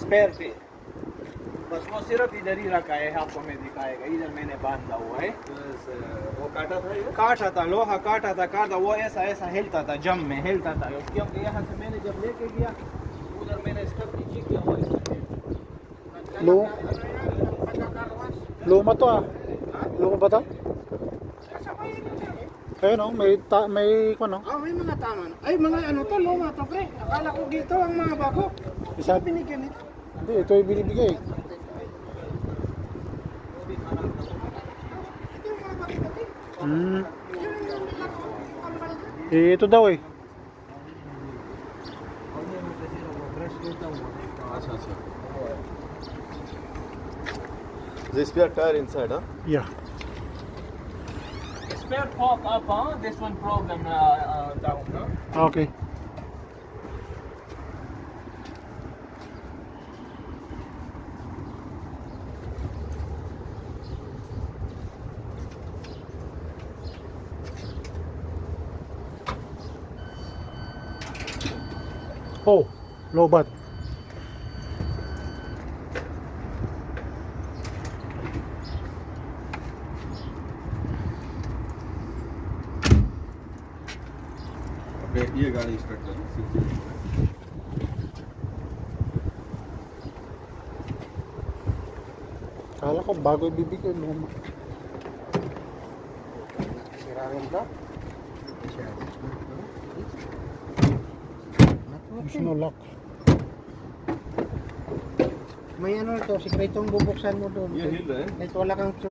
स्पेयर पे, बस वो सिर्फ इधर ही रखा है, आपको मैं दिखाएगा। इधर मैंने बांधा हुआ है। वो काटा था ये? काटा था, लोहा काटा था, वो ऐसा ऐसा हिलता था, जम में हिलता था, क्योंकि यहाँ से मैंने जब लेके गया उधर मैंने स्टफ नीचे किया हुआ है। Luma to ah. Luma ba to? Ayun oh, may ano. May mga tama na. Ay, mga ano to, luma to, pre. Akala ko dito ang mga bago. Isa Binigyan nito. Hindi, ito yung binibigay. Ito yung mga bakit-bakit. Hmm. Yun yung nilaro ko. Ito daw eh. The spare tire inside, huh? Yeah. Spare fork up, this one problem down, Okay. Oh, lobat. ये गाड़ी स्टार्ट कर। Kala ko bago ibibigay luma. Sira rin to. There's no lock. May ano to, sikretong bubuksan mo doon. ये हिल रहा है। Kahit wala kang